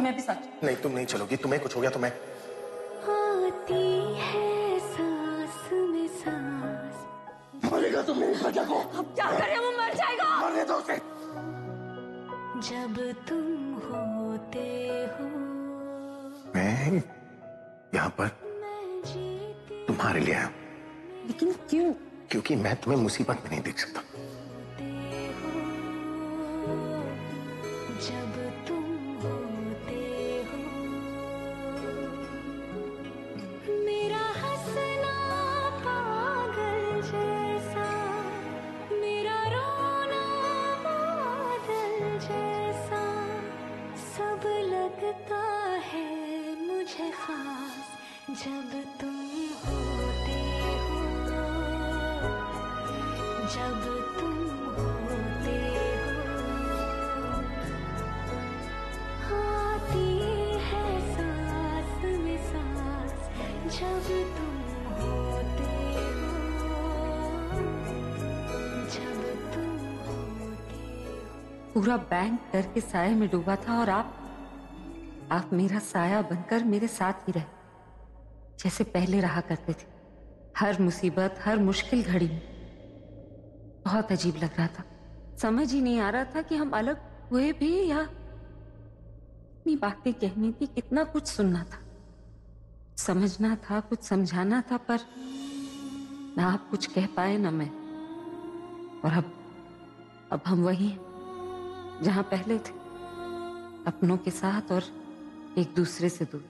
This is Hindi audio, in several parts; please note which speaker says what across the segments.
Speaker 1: मैं भी साथ।
Speaker 2: नहीं तुम नहीं चलोगी, तुम्हें कुछ हो गया तो मैं।
Speaker 3: आती है सांस में सांस।
Speaker 2: मरेगा तुम मेरी प्रजा को।
Speaker 1: अब क्या करें, वो मर जाएगा।
Speaker 2: मरने दो उसे।
Speaker 3: जब तुम होते हो
Speaker 2: मैं यहाँ पर तुम्हारे लिए आया।
Speaker 1: लेकिन क्यों?
Speaker 2: क्योंकि मैं तुम्हें मुसीबत में नहीं देख सकता।
Speaker 3: जब तुम होते हो मेरा हंसना पागल जैसा, मेरा रोना बादल जैसा, सब लगता है मुझे खास जब तुम होते हो, जब तुम होते हो। आती है सांस में सांस जब तुम होते हो, जब तुम होते हो।
Speaker 1: पूरा बैंक डर के साए में डूबा था और आप मेरा साया बनकर मेरे साथ ही रहे, जैसे पहले रहा करते थे। हर मुसीबत, हर मुश्किल घड़ी में। बहुत अजीब लग रहा था, समझ ही नहीं आ रहा था कि हम अलग हुए भी या इतनी बातें कहनी थी, कितना कुछ सुनना था, समझना था, कुछ समझाना था, पर ना आप कुछ कह पाए ना मैं। और अब हम वही हैं जहां पहले थे, अपनों के साथ और एक दूसरे से दूर।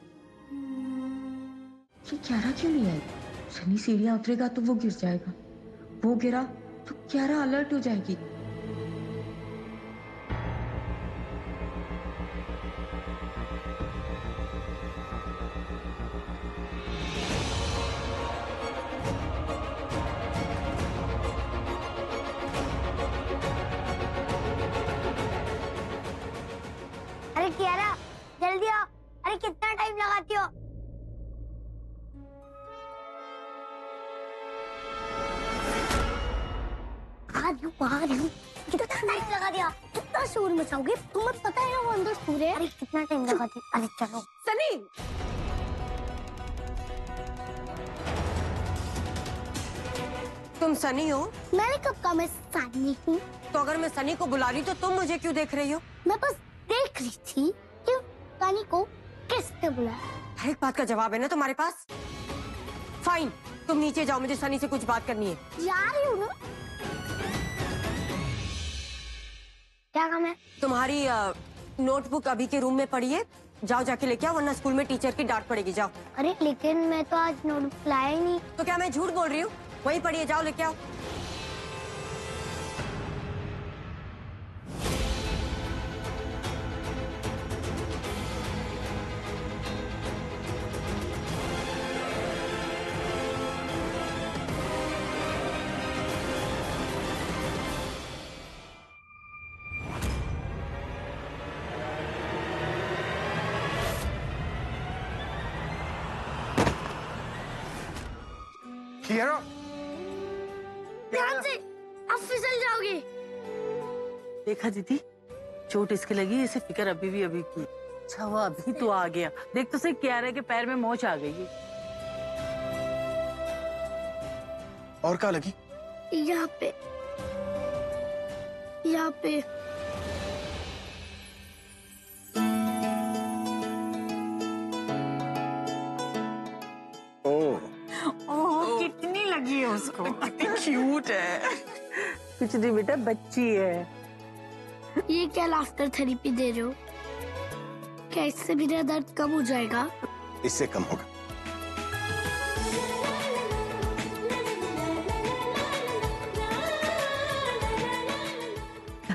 Speaker 4: ये क्यारा क्यों नहीं आई? सनी सीढ़ियां उतरेगा तो वो गिर जाएगा, वो गिरा तो क्यारा अलर्ट हो जाएगी।
Speaker 5: अरे क्यारा जल्दी आओ। अरे कितना टाइम लगाती हो? आ रही हूँ। कितना टाइम लगा दिया? कितना शोर मचाओगे? तुम्हें पता है वो अंदर सूर है। अरे कितना टाइम लगा दिया? अरे चलो।
Speaker 1: सनी, तुम सनी हो?
Speaker 5: मैंने कब कहा मैं सनी हूँ?
Speaker 1: तो अगर मैं सनी को बुला रही तो तुम मुझे क्यों देख रही हो?
Speaker 5: मैं बस देख रही थी कि सनी को किसने बुलाया।
Speaker 1: हर एक बात का जवाब है ना तुम्हारे पास? फाइन, तुम नीचे जाओ, मुझे सनी से कुछ बात करनी है।
Speaker 5: जा रही हूँ ना। क्या काम है?
Speaker 1: तुम्हारी नोटबुक अभी के रूम में पड़ी है, जाओ जाके लेके आओ, वरना स्कूल में टीचर की डांट पड़ेगी। जाओ।
Speaker 5: अरे लेकिन मैं तो आज नोटबुक लाया ही नहीं।
Speaker 1: तो क्या मैं झूठ बोल रही हूँ? वही पड़ी है, जाओ लेके आओ।
Speaker 2: क्यारा,
Speaker 5: ध्यान से, आप फिसल जाओगे।
Speaker 6: देखा दीदी, चोट इसके लगी, इसे फिक्र अभी की। अच्छा हुआ अभी तो आ गया। देख तो सही, क्यारा के पैर में मोच आ गई है।
Speaker 2: और क्या लगी?
Speaker 5: यहाँ पे, यहाँ पे।
Speaker 6: ओह, कितनी लगी है उसको। कितनी क्यूट है। कुछ नहीं बेटा, बच्ची है।
Speaker 5: ये क्या लाफ्टर थेरेपी दे रहे हो? क्या इससे भी मेरा दर्द कम हो जाएगा?
Speaker 2: इससे कम होगा।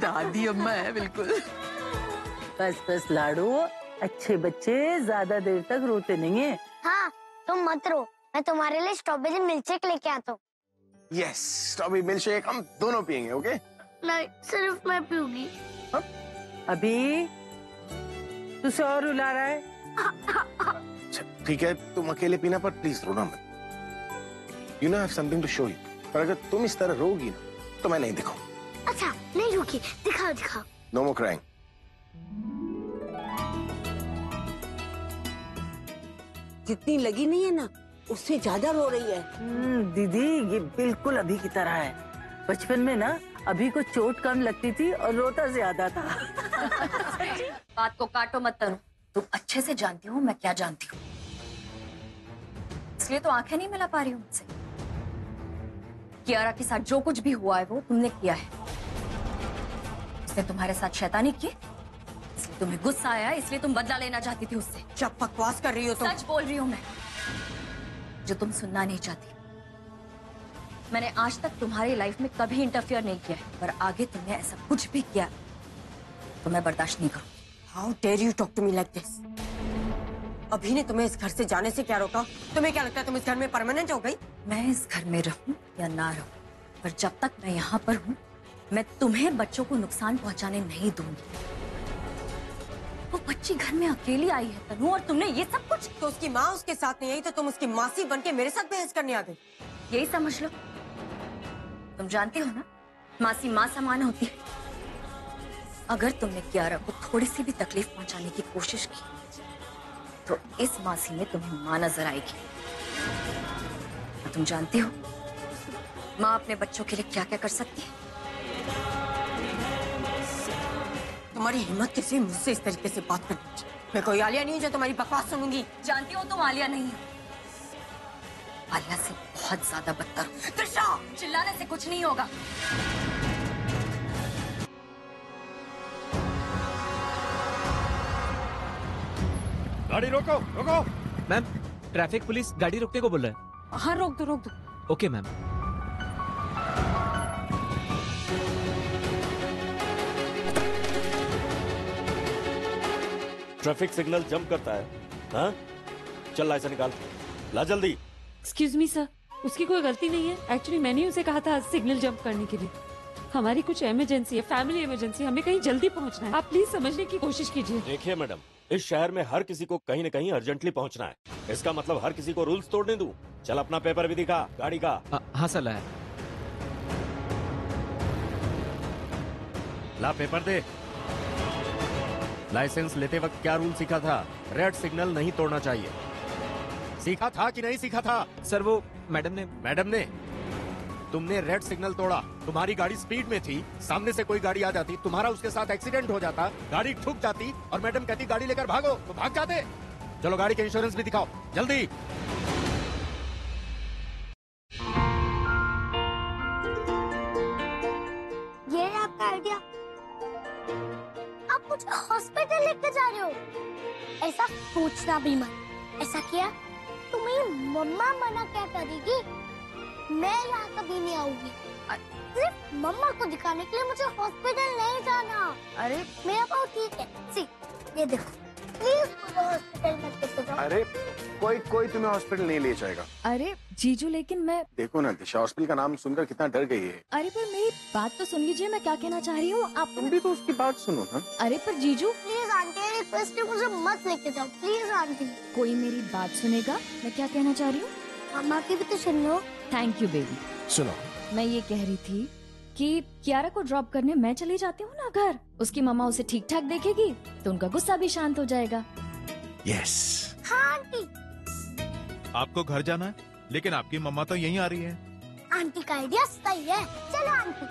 Speaker 6: दादी अम्मा है बिल्कुल। बस बस लाडो, अच्छे बच्चे ज्यादा देर तक रोते नहीं है।
Speaker 5: हाँ, तुम मत रो, मैं तुम्हारे लिए स्ट्रॉबेरी मिल्कशेक लेके आता हूँ।
Speaker 2: यस, स्ट्रॉबेरी मिल्कशेक हम दोनों पियेंगे, ओके?
Speaker 5: नहीं, सिर्फ मैं पीऊंगी।
Speaker 6: अभी तुझे और रुला रहा है?
Speaker 2: अच्छा, ठीक है, तुम अकेले पीना, पर प्लीज रोना मत। You know, I have something to show you. पर अगर तुम इस तरह रोगी ना, तो मैं नहीं दिखाऊं।
Speaker 5: अच्छा, नहीं रोकी, दिखाओ दिखाओ।
Speaker 2: नो मोर क्राइंग।
Speaker 7: जितनी लगी नहीं है ना उससे ज्यादा रो रही है।
Speaker 6: दीदी ये बिल्कुल अभी की तरह है। बचपन में ना अभी को चोट कम लगती थी और रोता ज्यादा था।
Speaker 8: बात को काटो मत तनु, तुम अच्छे से जानती हो मैं क्या जानती हूँ, इसलिए तो आंखें नहीं मिला पा रही हूँ मुझसे। कियारा के साथ जो कुछ भी हुआ है वो तुमने किया है। उसने तुम्हारे साथ शैतानी की, इसलिए तुम्हें गुस्सा आया, इसलिए तुम बदला लेना चाहती थी उससे।
Speaker 7: क्या बकवास कर रही हो तुम?
Speaker 8: सच बोल रही हूँ मैं, जो तुम सुनना नहीं चाहती। मैंने आज तक तुम्हारी लाइफ में कभी इंटरफियर नहीं किया है, पर आगे तुमने ऐसा कुछ भी किया तो मैं बर्दाश्त नहीं करूंगी।
Speaker 7: How dare you talk to me like this? अभी ने तुम्हें इस घर से जाने से क्या रोका? तुम्हें क्या लगता है तुम इस घर में परमानेंट हो गई?
Speaker 8: मैं इस घर में रहूं या ना रहूं, पर जब तक मैं यहाँ पर हूँ मैं तुम्हें बच्चों को नुकसान पहुँचाने नहीं दूंगी। वो बच्ची घर में अकेली आई है तनु, और तुमने ये सब कुछ।
Speaker 7: तो उसकी माँ उसके साथ नहीं आई तो तुम उसकी मासी बन के मेरे साथ बहस करने आ गई।
Speaker 8: यही समझ लो। तुम जानती हो ना मासी माँ समान होती है। अगर तुमने कियारा को थोड़ी सी भी तकलीफ पहुंचाने की कोशिश की तो इस मासी में तुम्हें माँ नजर आएगी। और तुम जानती हो माँ अपने बच्चों के लिए क्या क्या कर सकती है।
Speaker 7: तुम्हारी हिम्मत कैसे मुझसे इस तरीके से बात करनी चाहिए? मैं कोई आलिया नहीं जो तुम्हारी बकवास सुनूंगी।
Speaker 8: जानती हो तुम आलिया नहीं हो, आलिया से बहुत ज्यादा बदतर हो। त्रिशा, चिल्लाने से कुछ नहीं होगा।
Speaker 9: गाड़ी रोको, रोको।
Speaker 10: मैम, ट्रैफिक पुलिस गाड़ी रोकने को बोल रहा है।
Speaker 1: हाँ रोक दो रोक दो।
Speaker 10: Okay ma'am.
Speaker 9: Traffic signal jump करता है। हाँ, चल लाइसेंस निकाल, ला जल्दी।
Speaker 1: एक्सक्यूज मी सर, उसकी कोई गलती नहीं है। एक्चुअली मैंने ही उसे कहा था सिग्नल जंप करने के लिए। हमारी कुछ इमरजेंसी है, फैमिली इमरजेंसी, हमें कहीं जल्दी पहुंचना है। आप प्लीज समझने की कोशिश कीजिए।
Speaker 9: देखिए मैडम, इस शहर में हर किसी को कहीं न कहीं अर्जेंटली पहुंचना है। इसका मतलब हर किसी को रूल्स तोड़ने दूं? चल अपना पेपर भी दिखा गाड़ी का।
Speaker 10: हाँ सर, लाया।
Speaker 9: ला पेपर दे। लाइसेंस लेते वक्त क्या रूल सीखा था? रेड सिग्नल नहीं तोड़ना चाहिए। सीखा था कि नहीं सीखा था?
Speaker 10: सर वो मैडम ने
Speaker 9: तुमने रेड सिग्नल तोड़ा। तुम्हारी गाड़ी स्पीड में थी, सामने से कोई गाड़ी आ जाती, तुम्हारा उसके साथ एक्सीडेंट हो जाता, गाड़ी ठुक जाती और मैडम कहती गाड़ी लेकर भागो, तो भाग जाते। चलो गाड़ी का इंश्योरेंस भी दिखाओ जल्दी।
Speaker 5: ये है आपका आइडिया। आप मुझे हॉस्पिटल लेकर जा रहे हो? ऐसा सोचना भी मत। ऐसा किया तो मेरी मम्मा मना क्या करेगी? मैं यहाँ कभी नहीं आऊंगी। सिर्फ मम्मा को दिखाने के लिए मुझे हॉस्पिटल नहीं जाना।
Speaker 8: अरे
Speaker 5: मेरा बहुत ठीक है। सी, ये देखो, प्लीज मुझे हॉस्पिटल मत लेके जाओ।
Speaker 2: अरे कोई तुम्हें हॉस्पिटल नहीं ले जाएगा।
Speaker 8: अरे जीजू, लेकिन मैं।
Speaker 2: देखो ना दिशा, हॉस्पिटल का नाम सुनकर कितना डर गई है।
Speaker 8: अरे पर मेरी बात तो सुन लीजिए, मैं क्या कहना चाह रही हूँ। आप
Speaker 2: तुम भी तो उसकी बात सुनो ना।
Speaker 8: अरे पर जीजू,
Speaker 5: प्लीज आंटी, रिक्वेस्ट है, मुझे मत लेके जाओ प्लीज आंटी।
Speaker 8: कोई मेरी बात सुनेगा? मैं क्या कहना चाह रही हूँ।
Speaker 5: मम्मा की भी तो सुन लो।
Speaker 8: Thank you baby.
Speaker 2: सुनो,
Speaker 8: मैं ये कह रही थी कि कियारा को ड्रॉप करने मैं चली जाती हूँ ना घर, उसकी मम्मा उसे ठीक ठाक देखेगी तो उनका गुस्सा भी शांत हो जाएगा।
Speaker 2: यस।
Speaker 5: हाँ आंटी।
Speaker 11: आपको घर जाना है, लेकिन आपकी मम्मा तो यहीं आ रही है।
Speaker 5: आंटी का आइडिया सही है। चलो आंटी।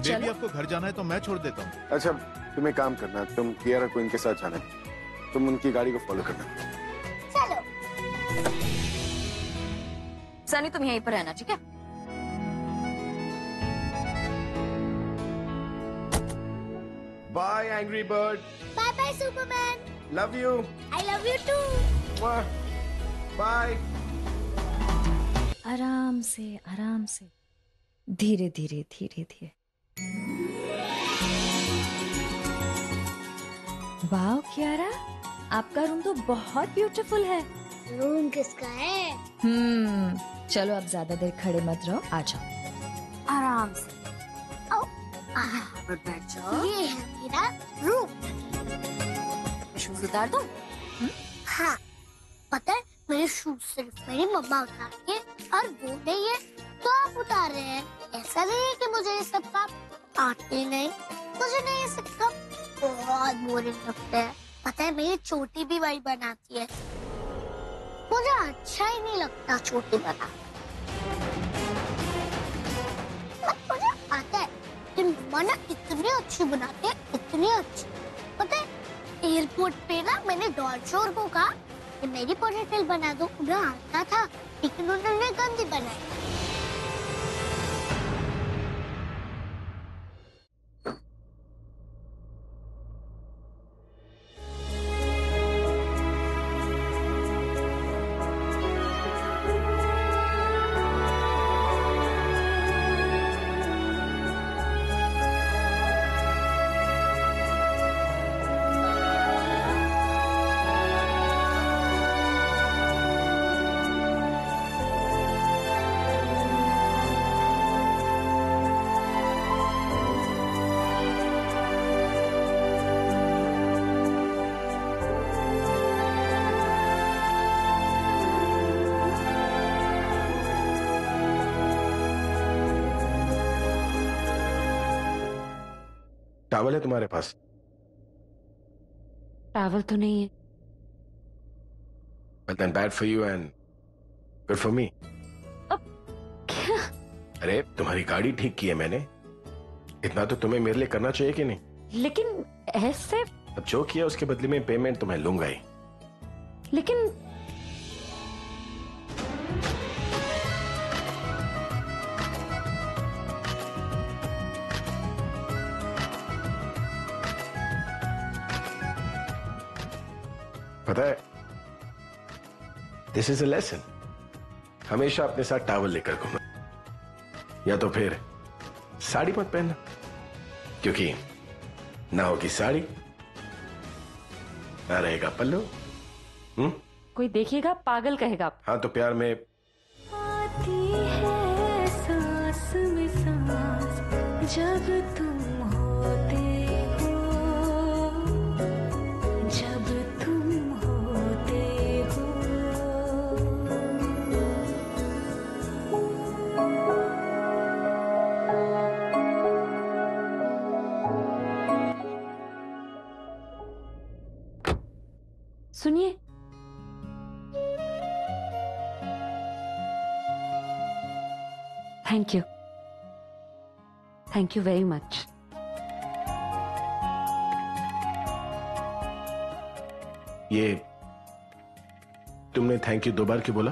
Speaker 11: बेबी, आपको घर जाना है तो मैं छोड़ देता हूँ।
Speaker 2: अच्छा, तुम एक काम करना, तुम कियारा को इनके साथ जाना, तुम उनकी गाड़ी को फॉलो करना।
Speaker 5: चलो
Speaker 8: सनी, तुम यहीं पर रहना, ठीक है?
Speaker 2: Bye angry bird.
Speaker 5: Bye bye superman.
Speaker 2: Love you.
Speaker 5: I love you too.
Speaker 2: Bye.
Speaker 8: आराम से, धीरे धीरे धीरे धीरे। वाह कियारा, आपका रूम तो बहुत ब्यूटीफुल है।
Speaker 5: रूम किसका है?
Speaker 8: चलो अब ज्यादा देर खड़े मत रहो, आ जाओ आराम से।
Speaker 5: आओ,
Speaker 8: यहाँ पर बैठ जाओ।
Speaker 5: ये है मेरा रूम।
Speaker 8: शूज उतार दो।
Speaker 5: हाँ, पता है मेरे शूज सिर्फ मेरी मम्मा उतार के, और वो नहीं है तो आप उतार रहे हैं। ऐसा नहीं है कि मुझे ये सब काम आते नहीं। मुझे नहीं, ये सब काम बहुत बोरिंग लगता है। पता है मेरी छोटी भी वही बनाती है। मुझे अच्छा ही नहीं लगता छोटी बना। मुझे आता है कि मम्मा ना इतनी अच्छी बनाते हैं, इतनी अच्छी। पता है एयरपोर्ट पे ना मैंने डॉल शोर को कहा कि मेरी पोनीटेल बना दो, उन्हें आता था लेकिन उन्होंने गंदी बनाई।
Speaker 2: टॉवल है तुम्हारे पास?
Speaker 1: टॉवल तो नहीं है।
Speaker 2: Well then bad for you and good for me.
Speaker 1: अब क्या?
Speaker 2: अरे तुम्हारी गाड़ी ठीक की है मैंने, इतना तो तुम्हें मेरे लिए करना चाहिए कि नहीं?
Speaker 1: लेकिन ऐसे।
Speaker 2: अब जो किया उसके बदले में पेमेंट तुम्हें लूंगा ही।
Speaker 1: लेकिन
Speaker 2: पता है, दिस इज अ लेसन। हमेशा अपने साथ टॉवल लेकर घूमना, या तो फिर साड़ी मत पहनना, क्योंकि ना होगी साड़ी ना रहेगा पल्लू।
Speaker 1: कोई देखेगा पागल कहेगा।
Speaker 2: हाँ तो प्यार में
Speaker 3: आती है सांस में सांस जब तुम होते हो, जब तुम होते हो।
Speaker 1: सुनिए, थैंक यू वेरी मच।
Speaker 2: ये तुमने थैंक यू 2 बार क्यों बोला?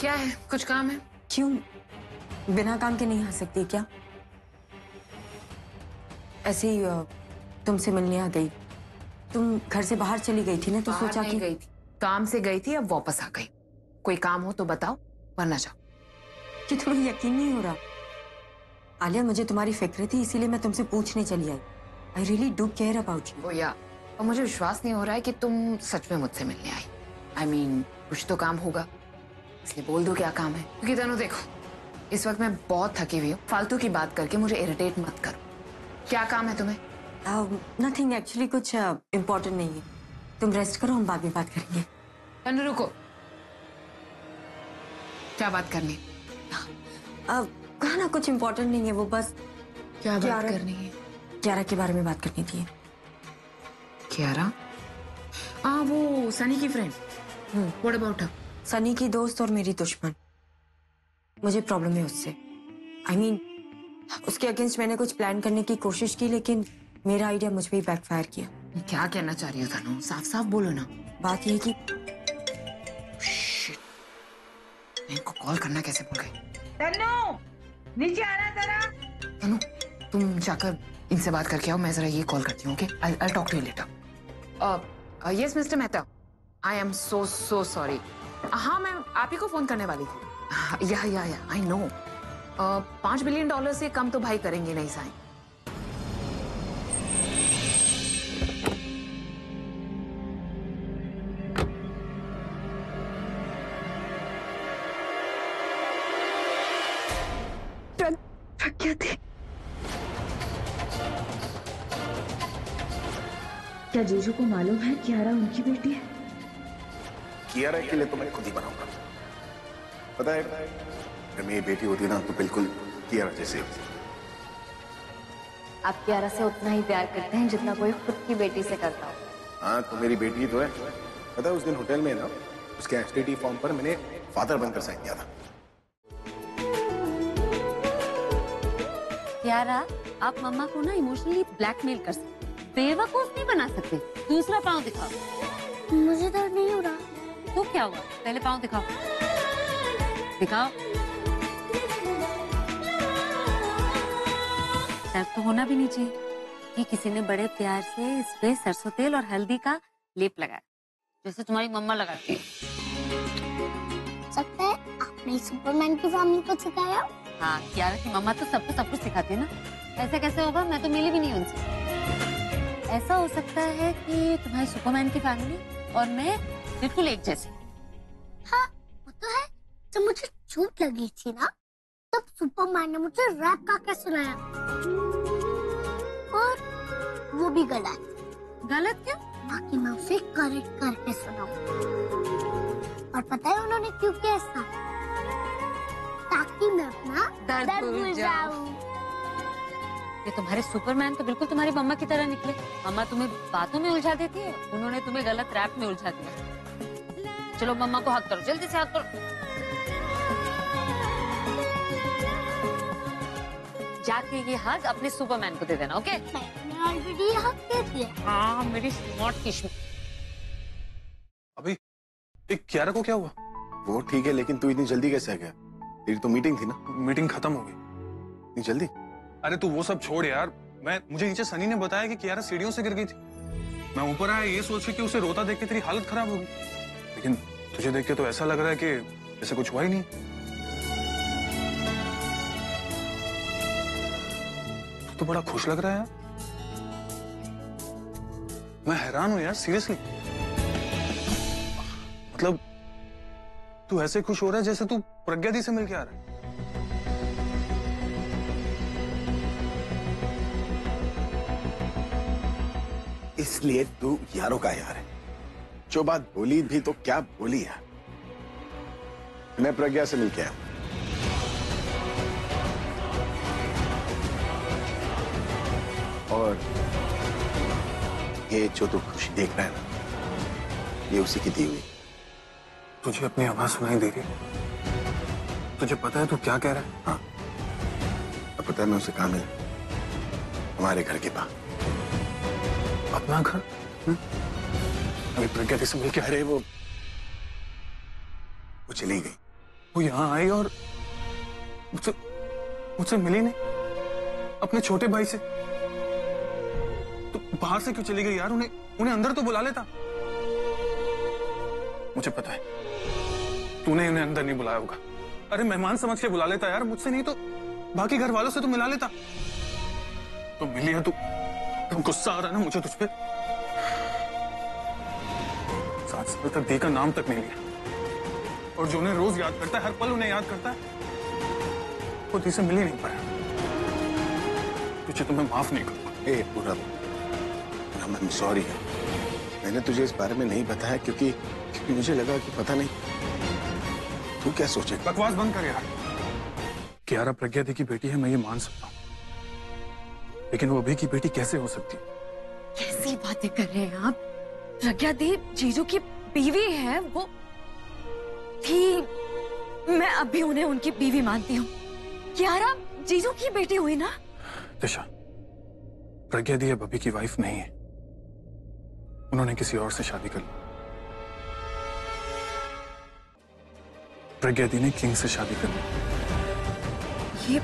Speaker 12: क्या है? कुछ काम है?
Speaker 7: क्यों? बिना काम के नहीं आ सकती क्या? ऐसे ही तुमसे मिलने आ गई। तुम घर से बाहर चली गई थी ना, तो सोचा कि
Speaker 12: गई थी, काम से गई थी, अब वापस आ गई। कोई काम हो तो बताओ, वरना जाओ।
Speaker 7: कि तुम्हें यकीन नहीं हो रहा? आलिया, मुझे तुम्हारी फिक्र थी, इसीलिए मैं तुमसे पूछने चली आई। I really do care about you.
Speaker 12: या और मुझे विश्वास नहीं हो रहा है कि तुम सच में मुझसे मिलने आई। I mean, कुछ तो काम होगा, इसलिए बोल दो क्या काम है। क्योंकि तनु देखो, इस वक्त मैं बहुत थकी हुई हूँ, फालतू की बात करके मुझे इरिटेट मत करो। क्या काम है तुम्हें?
Speaker 7: नथिंग, एक्चुअली कुछ इम्पोर्टेंट नहीं है। तुम रेस्ट करो, हम बाद में बात करेंगे।
Speaker 12: तनु रुको, क्या बात करनी?
Speaker 7: कहा ना कुछ इम्पोर्टेंट नहीं है, वो बस
Speaker 12: क्या बात करनी है?
Speaker 7: क्यारा के बारे में बात करनी थी।
Speaker 12: क्यारा? हाँ, वो सनी की friend. What about her?
Speaker 7: Sunny की दोस्त और मेरी दुश्मन। मुझे प्रॉब्लम है उससे। I mean, उसके अगेंस्ट मैंने कुछ प्लान करने की कोशिश की, लेकिन मेरा आइडिया मुझ पे ही बैकफायर किया।
Speaker 12: क्या कहना चाह रही हो तनु? साफ साफ बोलो ना।
Speaker 7: बात ये कि
Speaker 12: Shit. मैं इनको कॉल करना कैसे भूल गई?
Speaker 6: तन्नू, नीचे आना जरा।
Speaker 12: तनु, तुम जाकर इनसे बात करके आओ, मैं जरा ये कॉल करती हूँ। Okay, I'll talk to you later. Yes, Mr. Mehta. I am so sorry. हाँ, मैं आप ही को फोन करने वाली थी। या आई नो। $5 बिलियन से कम तो भाई करेंगे नहीं साइन।
Speaker 4: क्या थी? क्या जीजू को मालूम है क्यारा उनकी बेटी है?
Speaker 2: कियारा के लिए तो मैं खुद ही बनाऊंगा। पता है, अगर मेरी बेटी होती ना तो बिल्कुल कियारा जैसे होती।
Speaker 8: आप कियारा से उतना ही प्यार करते हैं जितना कोई खुद की बेटी से करता हो।
Speaker 2: हाँ, तो मेरी बेटी तो है। पता है, उस दिन होटल में ना उसके एसटीडी फॉर्म पर मैंने फादर बनकर साइन किया था।
Speaker 1: कियारा, आप मम्मा को ना इमोशनली ब्लैकमेल कर सकते, बेवकूफ नहीं बना सकते। दूसरा पाँव दिखाओ।
Speaker 5: मुझे दर्द नहीं हो रहा।
Speaker 1: तो क्या हुआ? पहले पाँव दिखाओ, दिखाओ। दर्द तो होना भी नहीं चाहिए कि किसी ने बड़े प्यार से इस पे सरसों तेल और हल्दी का लेप लगाया, जैसे तुम्हारी मम्मा लगाती है।
Speaker 5: सकता है आपने सुपरमैन की फैमिली को सिखाया।
Speaker 1: हाँ, कियारा की मम्मा तो सबको सब कुछ सिखाती है ना। ऐसे कैसे होगा? मैं तो मिली भी नहीं उनसे। ऐसा हो सकता है कि तुम्हारी सुपरमैन की फैमिली और मैं बिल्कुल एक जैसे।
Speaker 5: हाँ, वो तो है। जब मुझे चोट लगी थी ना, तब सुपरमैन ने मुझे रैप गा के सुनाया, और वो भी गलत।
Speaker 1: गलत क्यों?
Speaker 5: ताकि मैं उसे करेक्ट करके सुनाऊं। और पता है उन्होंने क्यों किया ऐसा? ताकि मैं अपना दर्द भूल जाऊं।
Speaker 1: ये तुम्हारे सुपरमैन तो बिल्कुल तुम्हारी मम्मा की तरह निकले। मम्मा तुम्हें बातों में उलझा देती है, उन्होंने तुम्हें गलत रैप में उलझा दिया। चलो मम्मा को हक करो, जल्दी से हक करो। जाके ये हक अपने सुपरमैन को दे देना, ओके?
Speaker 5: मैंने ऑलरेडी हक दे दिया।
Speaker 1: हाँ, मेरी स्मार्ट किस्मत।
Speaker 13: अभी कियारा को क्या हुआ?
Speaker 2: वो ठीक है, लेकिन तू इतनी जल्दी कैसे आ गया? तेरी तो मीटिंग थी ना।
Speaker 13: मीटिंग खत्म हो गई।
Speaker 2: इतनी जल्दी?
Speaker 13: अरे तू वो सब छोड़ यार। मुझे नीचे सनी ने बताया कि कियारा सीढ़ियों से गिर गई थी। मैं ऊपर आया ये सोच के कि उसे रोता देख के तेरी हालत खराब होगी, लेकिन तुझे देख के तो ऐसा लग रहा है कि ऐसा कुछ हुआ ही नहीं। तू तो बड़ा खुश लग रहा है यार। मैं हैरान हूं यार, सीरियसली। मतलब तू ऐसे खुश हो रहा है जैसे तू प्रज्ञा दी से मिलके आ रहा है।
Speaker 2: इसलिए तू यारों का यार है। जो बात बोली भी तो क्या बोली है। मैं प्रज्ञा से मिलके आया। और ये जो तू खुशी देख रहा है ना, ये उसी की दी हुई।
Speaker 13: तुझे अपनी आवाज सुनाई दे रही है? तुझे पता है तू क्या कह रहा है?
Speaker 2: हाँ, अब पता है मैं उसे कहाँ मिला? हमारे घर के पास।
Speaker 13: अपना घर? अभी प्रज्ञा दी से मिलके।
Speaker 2: अरे वो चली गई।
Speaker 13: वो यहाँ आई और मुझसे मिली नहीं अपने छोटे भाई से। तो बाहर से क्यों चली गई यार? उन्हें अंदर तो बुला लेता। मुझे पता है तूने उन्हें अंदर नहीं बुलाया होगा। अरे मेहमान समझ के बुला लेता यार, मुझसे नहीं तो बाकी घर वालों से तो मिला लेता। तो मिली है तू गुस्सा आ रहा है ना मुझे तुझ पे? 7 साल तक दी का नाम तक नहीं लिया, और जो उन्हें रोज याद करता है, हर पल उन्हें याद करता है, वो दी से मिल ही नहीं पाया। तुझे तो मैं माफ नहीं करूंगा।
Speaker 2: पूरा I'm sorry। मैंने तुझे इस बारे में नहीं बताया क्योंकि मुझे लगा कि पता नहीं तू क्या सोचे।
Speaker 13: बकवास बंद कर यार। कियारा प्रज्ञा दी की बेटी है, मैं ये मान सकता हूँ, लेकिन वो अभी की बेटी कैसे हो सकती?
Speaker 8: कैसी बातें कर रहे हैं आप? प्रज्ञा दी जीजू की बीवी है। वो थी, मैं अभी उन्हें उनकी बीवी मानती हूँ। कियारा जीजू की बेटी हुई ना?
Speaker 13: दिशा, प्रज्ञा दी अब अभी की वाइफ नहीं है। उन्होंने किसी और से शादी कर ली। प्रज्ञा दी ने किंग से शादी कर ली।
Speaker 8: ये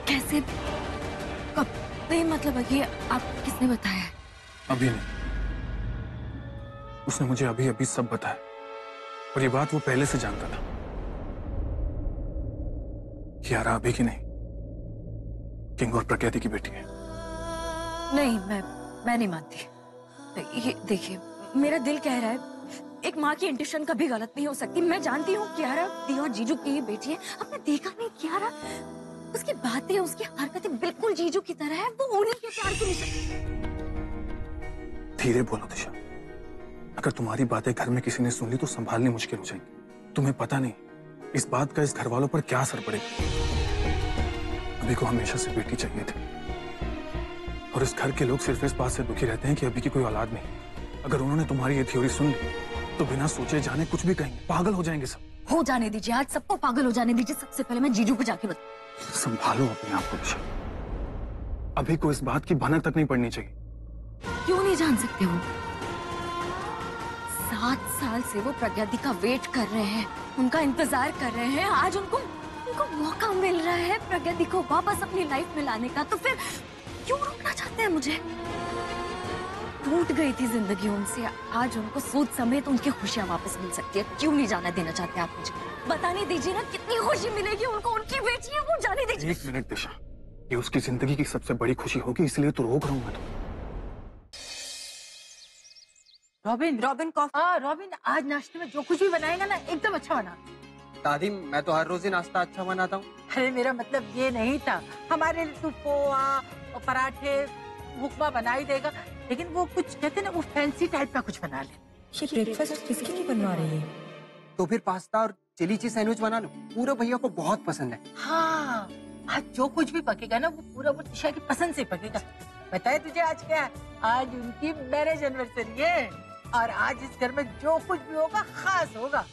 Speaker 8: कैसे? कब? नहीं मतलब ये आपको किसने बताया है?
Speaker 13: अभी नहीं, उसने मुझे अभी अभी सब बताया, और ये बात वो पहले से जानता था। कियारा अभी की नहीं, किंग और प्रज्ञा दी की बेटी है।
Speaker 8: नहीं, मैं नहीं मानती। ये देखिए, मेरा दिल कह रहा है एक माँ की इंट्यूशन कभी गलत नहीं हो सकती। मैं जानती हूँ कियारा दी और जीजू की बेटी है। आपने देखा नहीं कियारा, उसकी बातें, उसकी हरकतें बिल्कुल जीजू की तरह है। वो उन्हीं के प्यार की निशानी।
Speaker 13: धीरे बोलो दिशा, अगर तुम्हारी बातें घर में किसी ने सुन ली तो संभालनी मुश्किल हो जाएगी। तुम्हें पता नहीं इस बात का इस घर वालों पर क्या असर पड़ेगा। अभी को हमेशा से बेटी चाहिए थी और इस घर के लोग सिर्फ इस बात से दुखी रहते हैं कि अभी की कोई औलाद नहीं। अगर उन्होंने तुम्हारी ये थ्योरी सुन ली तो बिना सोचे जाने कुछ भी कहेंगे, पागल हो जाएंगे सब।
Speaker 8: हो जाने दीजिए, आज सबको पागल हो जाने दीजिए। सबसे पहले मैं जीजू को जाके बता।
Speaker 13: संभालो अपने आप को दिशा, अभी को इस बात की भनक तक नहीं पड़नी चाहिए।
Speaker 8: क्यों नहीं जान सकते हो? 7 साल से वो प्रज्ञा दी का वेट कर रहे हैं, उनका इंतजार कर रहे हैं। आज उनको मौका मिल रहा है प्रज्ञा दी को वापस अपनी लाइफ में लाने का, तो फिर क्यों रोकना चाहते हैं मुझे? टूट गई थी जिंदगी उनसे, आज उनको सूद समेत उनकी खुशियां वापस मिल सकती है। क्यों नहीं जाना देना चाहते आप मुझे? बताने दीजिए ना, कितनी खुशी मिलेगी उनको, उनकी बेटी है वो, जाने दीजिए।
Speaker 13: 1 मिनट दिशा, ये उसकी जिंदगी की सबसे बड़ी खुशी होगी, इसलिए तो रोक रहा हूँ मैं तो।
Speaker 6: Robin coffee. हाँ रॉबिन, आज नाश्ते में जो कुछ भी बनाएगा ना एकदम अच्छा बना।
Speaker 14: दादी मैं तो हर रोज ही नाश्ता अच्छा बनाता हूँ।
Speaker 6: अरे मेरा मतलब ये नहीं था, हमारे लिए तू पोहा और पराठे उपमा बना ही देगा, लेकिन वो कुछ कहते ना, वो फैंसी टाइप का कुछ बना ले।
Speaker 7: ये ब्रेकफास्ट किसके लिए बनवा रही है?
Speaker 14: तो फिर पास्ता और चिली चीज सैंडविच बना लो, पूरा भैया को बहुत पसंद है।
Speaker 6: हाँ, आज जो कुछ भी पकेगा ना वो पूरा वो दिशा की पसंद से पकेगा। बताए तुझे आज क्या है? आज उनकी मैरिज एनिवर्सरी है और आज इस घर में जो कुछ भी होगा खास होगा।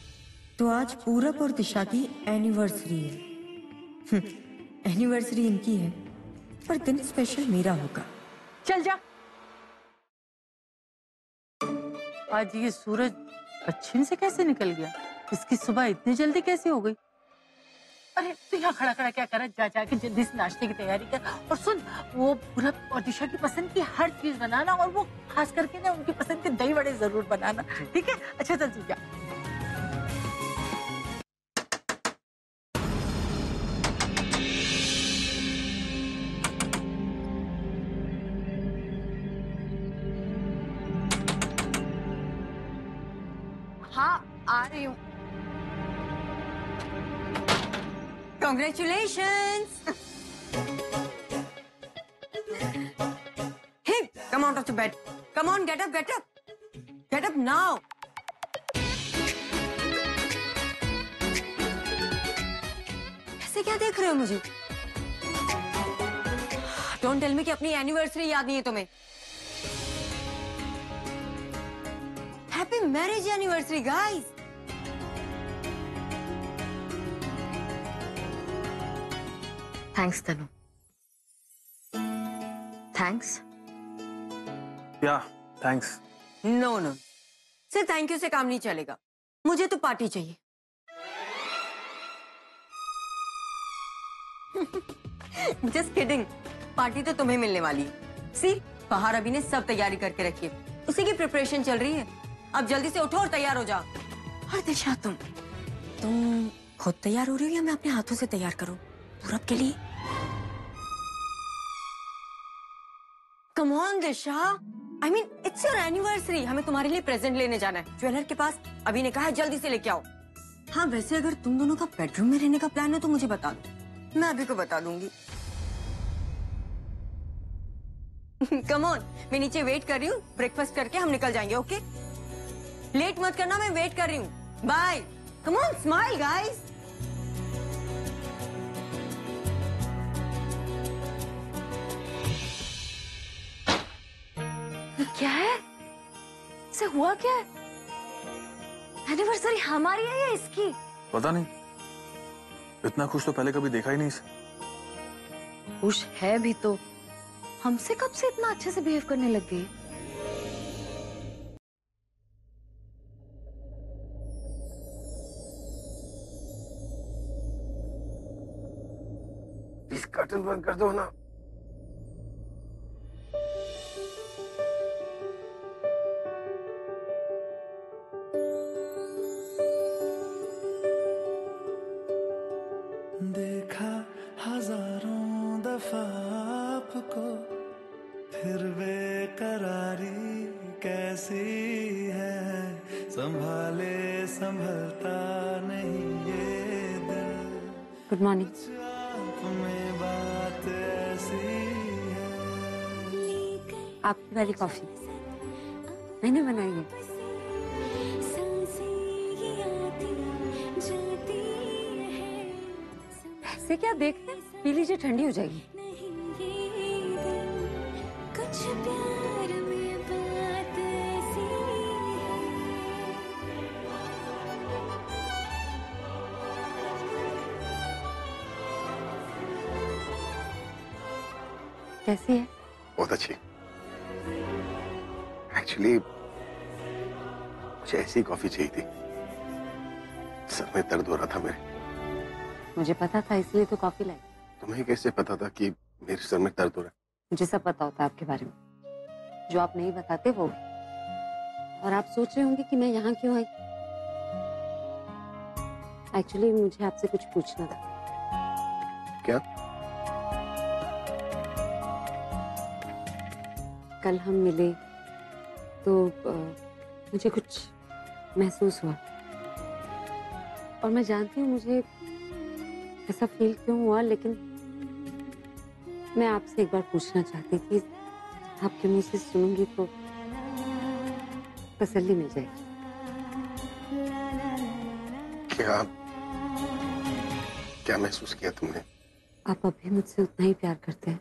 Speaker 7: तो आज पूरब और दिशा की एनिवर्सरी है। एनिवर्सरी इनकी है पर दिन स्पेशल मेरा होगा।
Speaker 6: चल जा। आज ये सूरज पश्चिम से कैसे निकल गया? इसकी सुबह इतनी जल्दी कैसे हो गई? अरे तू यहाँ खड़ा खड़ा क्या कर रहा है? जा जाके जल्दी से नाश्ते की तैयारी कर। और सुन, वो पूरब और दिशा की पसंद की हर चीज बनाना, और वो खास करके ना उनकी पसंद के दही बड़े जरूर बनाना, ठीक है? अच्छा चल तू जा।
Speaker 8: हाँ आ रही हूँ।
Speaker 7: Congratulations! Hey, come out of the bed. Come on, get up, get up. Get up now. ऐसे क्या देख रहे हो मुझे? Don't tell me कि अपनी एनिवर्सरी याद नहीं है तुम्हें। Happy marriage anniversary, guys.
Speaker 8: Thanks Tanu, thanks.
Speaker 13: या थैंक्स।
Speaker 7: नो नो, सिर्फ थैंक यू से काम नहीं चलेगा, मुझे तो पार्टी चाहिए। जस्ट किडिंग, पार्टी तो तुम्हें मिलने वाली है। सी, बाहर अभी ने सब तैयारी करके रखी है, उसी की प्रिपरेशन चल रही है। अब जल्दी से उठो और तैयार हो जाओ। और दिशा, तुम खुद तैयार हो रही हो या मैं अपने हाथों से तैयार करूं पूरब के लिए? Come on Disha, I mean, it's your anniversary. हमें तुम्हारे लिए प्रेजेंट लेने जाना है ज्वेलर के पास। अभी ने कहा है जल्दी से लेके आओ। हाँ वैसे अगर तुम दोनों का बेडरूम में रहने का प्लान है तो मुझे बता दो, मैं अभी को बता दूंगी। कम ऑन, मैं नीचे वेट कर रही हूँ, ब्रेकफास्ट करके हम निकल जाएंगे। ओके, लेट मत करना, मैं वेट कर रही हूँ। Bye. Come on, smile guys.
Speaker 8: क्या है? इसे हुआ क्या है? एनिवर्सरी हमारी है या इसकी?
Speaker 13: पता नहीं, इतना खुश तो पहले कभी देखा ही नहीं इसे।
Speaker 8: खुश है भी तो हमसे कब से इतना अच्छे से बिहेव करने लग गई?
Speaker 2: इस कर्टन बंद कर दो ना।
Speaker 3: देखा हजारों दफा आपको, फिर बेकरारी कैसी है, संभाले संभलता नहीं ये दिल।
Speaker 1: Good morning.
Speaker 3: में बात ऐसी है।
Speaker 1: आपकी वाली कॉफी मैंने बनाई है। ऐसे क्या देखते हैं? पी लीजिए, ठंडी हो जाएगी।
Speaker 3: कुछ प्यार में बात ऐसी
Speaker 1: कैसी है?
Speaker 2: बहुत अच्छी। एक्चुअली मुझे ऐसी कॉफी चाहिए थी। सर में दर्द हो रहा था मेरे।
Speaker 1: मुझे पता था, इसलिए तो कॉफी लाई।
Speaker 2: तुम्हें कैसे पता था कि मेरे सर में दर्द हो रहा है?
Speaker 1: मुझे सब पता होता है आपके बारे में, जो आप नहीं बताते वो भी। और आप सोच रहे होंगे कि मैं यहाँ क्यों आई। एक्चुअली मुझे आपसे कुछ पूछना था।
Speaker 2: क्या?
Speaker 1: कल हम मिले तो मुझे कुछ महसूस हुआ, और मैं जानती हूँ मुझे ऐसा फील क्यों हुआ, लेकिन मैं आपसे एक बार पूछना चाहती थी। आपके मुंह से सुनूंगी तो तसल्ली मिल जाएगी।
Speaker 2: क्या महसूस किया तुमने?
Speaker 1: आप अभी मुझसे उतना ही प्यार करते हैं